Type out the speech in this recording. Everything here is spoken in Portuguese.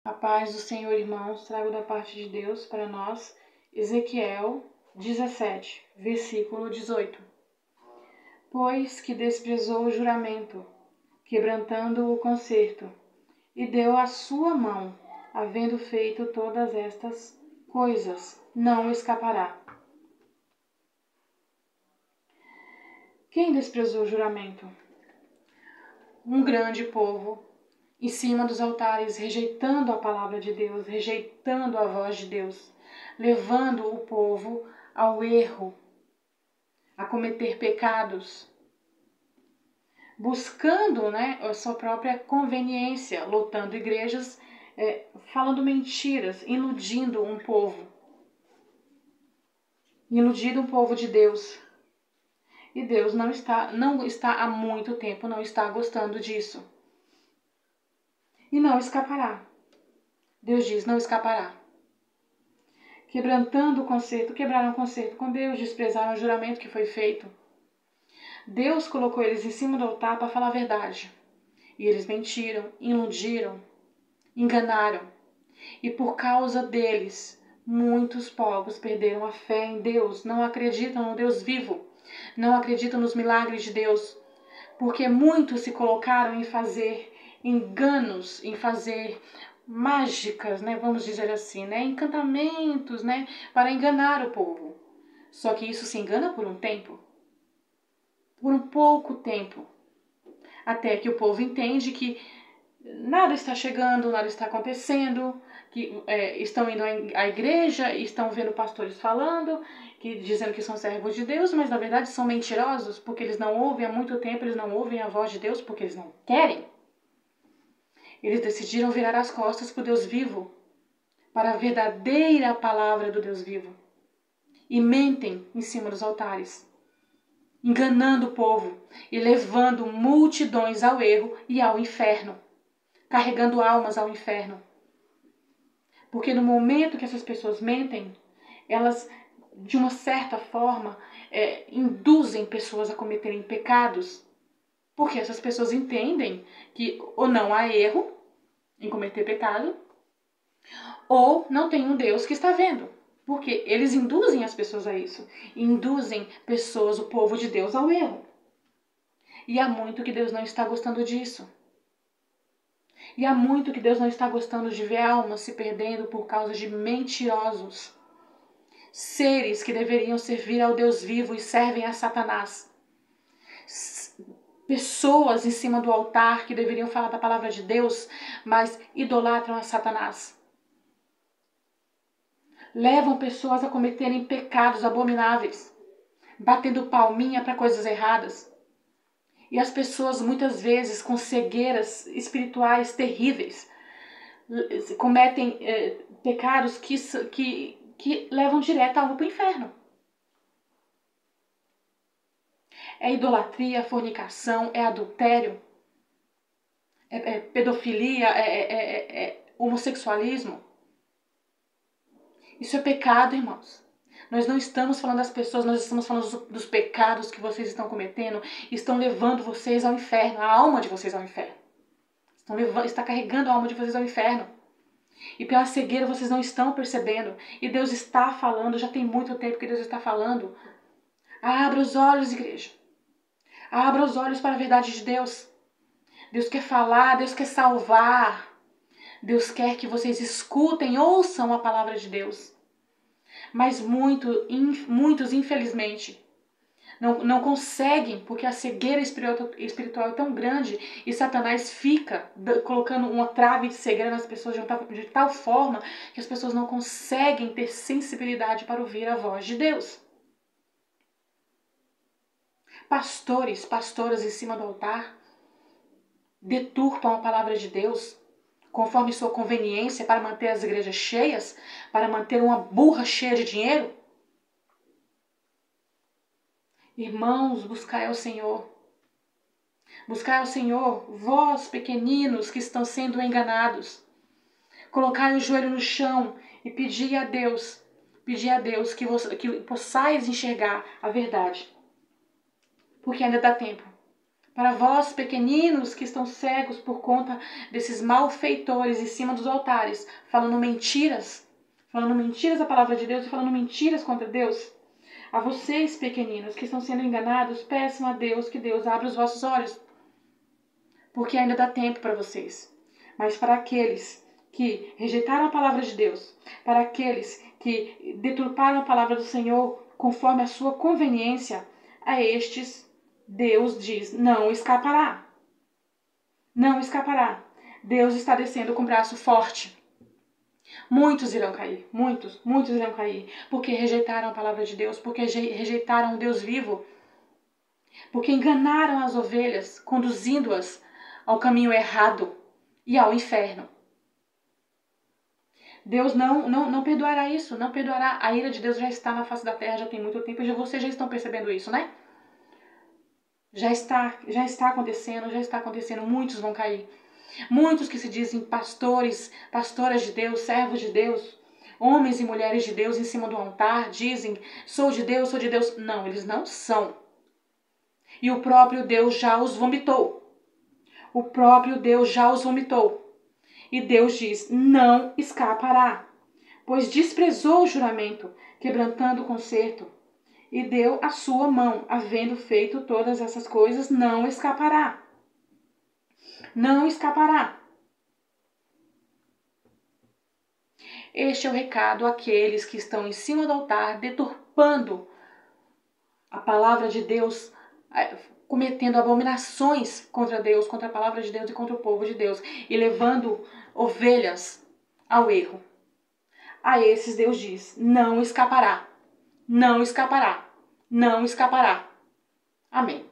A paz do Senhor, irmãos, trago da parte de Deus para nós Ezequiel 17, versículo 18. Pois que desprezou o juramento, quebrantando o concerto, e deu a sua mão, havendo feito todas estas coisas, não escapará. Quem desprezou o juramento? Um grande povo, em cima dos altares, rejeitando a palavra de Deus, rejeitando a voz de Deus, levando o povo ao erro, a cometer pecados, buscando a sua própria conveniência, lotando igrejas, falando mentiras, iludindo um povo de Deus. E Deus não está há muito tempo, não está gostando disso. E não escapará. Deus diz, não escapará. Quebrantando o concerto, quebraram o concerto com Deus, desprezaram o juramento que foi feito. Deus colocou eles em cima do altar para falar a verdade. E eles mentiram, iludiram, enganaram. E por causa deles, muitos povos perderam a fé em Deus, não acreditam no Deus vivo, não acreditam nos milagres de Deus, porque muitos se colocaram em fazer enganos, em fazer mágicas, vamos dizer assim, encantamentos, para enganar o povo. Só que isso se engana por um tempo, por um pouco tempo, até que o povo entende que nada está chegando, nada está acontecendo, que estão indo à igreja, estão vendo pastores falando, dizendo que são servos de Deus, mas na verdade são mentirosos, porque eles não ouvem há muito tempo, eles não ouvem a voz de Deus, porque eles não querem. Eles decidiram virar as costas para o Deus vivo, para a verdadeira palavra do Deus vivo. E mentem em cima dos altares, enganando o povo e levando multidões ao erro e ao inferno, carregando almas ao inferno. Porque no momento que essas pessoas mentem, elas, de uma certa forma, induzem pessoas a cometerem pecados, porque essas pessoas entendem que ou não há erro em cometer pecado, ou não tem um Deus que está vendo. Porque eles induzem as pessoas a isso. Induzem pessoas, o povo de Deus, ao erro. E há muito que Deus não está gostando disso. E há muito que Deus não está gostando de ver almas se perdendo por causa de mentirosos. Seres que deveriam servir ao Deus vivo e servem a Satanás. Pessoas em cima do altar que deveriam falar da palavra de Deus, mas idolatram a Satanás. Levam pessoas a cometerem pecados abomináveis, batendo palminha para coisas erradas. E as pessoas, muitas vezes, com cegueiras espirituais terríveis, cometem pecados que levam direto a alma para o inferno. É idolatria, fornicação, é adultério, é pedofilia, é homossexualismo. Isso é pecado, irmãos. Nós não estamos falando das pessoas, nós estamos falando dos pecados que vocês estão cometendo, estão levando vocês ao inferno, a alma de vocês ao inferno. Está carregando a alma de vocês ao inferno. E pela cegueira vocês não estão percebendo. E Deus está falando, já tem muito tempo que Deus está falando. Abra os olhos, igreja. Abra os olhos para a verdade de Deus. Deus quer falar, Deus quer salvar. Deus quer que vocês escutem, ouçam a palavra de Deus. Mas muitos, infelizmente, não conseguem, porque a cegueira espiritual é tão grande e Satanás fica colocando uma trave de cegueira nas pessoas de tal forma que as pessoas não conseguem ter sensibilidade para ouvir a voz de Deus. Pastores, pastoras em cima do altar deturpam a palavra de Deus conforme sua conveniência para manter as igrejas cheias, para manter uma burra cheia de dinheiro. Irmãos, buscai ao Senhor. Buscai ao Senhor, vós pequeninos que estão sendo enganados. Colocai o joelho no chão e pedi a Deus que possais enxergar a verdade. Porque ainda dá tempo Para vós, pequeninos, que estão cegos por conta desses malfeitores em cima dos altares, falando mentiras a palavra de Deus e falando mentiras contra Deus. A vocês, pequeninos, que estão sendo enganados, peçam a Deus que Deus abra os vossos olhos, porque ainda dá tempo para vocês. Mas para aqueles que rejeitaram a palavra de Deus, para aqueles que deturparam a palavra do Senhor conforme a sua conveniência, a estes Deus diz: não escapará. Não escapará. Deus está descendo com o braço forte. Muitos irão cair, muitos irão cair, porque rejeitaram a palavra de Deus, porque rejeitaram o Deus vivo, porque enganaram as ovelhas, conduzindo-as ao caminho errado e ao inferno. Deus não perdoará isso, não perdoará. A ira de Deus já está na face da terra, já tem muito tempo, e vocês já estão percebendo isso, né? Já está acontecendo, muitos vão cair. Muitos que se dizem pastores, pastoras de Deus, servos de Deus, homens e mulheres de Deus em cima do altar, dizem, sou de Deus, sou de Deus. Não, eles não são. E o próprio Deus já os vomitou. O próprio Deus já os vomitou. E Deus diz, não escapará, pois desprezou o juramento, quebrantando o concerto, e deu a sua mão, havendo feito todas essas coisas, não escapará. Não escapará. Este é o recado àqueles que estão em cima do altar, deturpando a palavra de Deus, cometendo abominações contra Deus, contra a palavra de Deus e contra o povo de Deus, e levando ovelhas ao erro. A esses Deus diz, não escapará, não escapará, não escapará. Amém.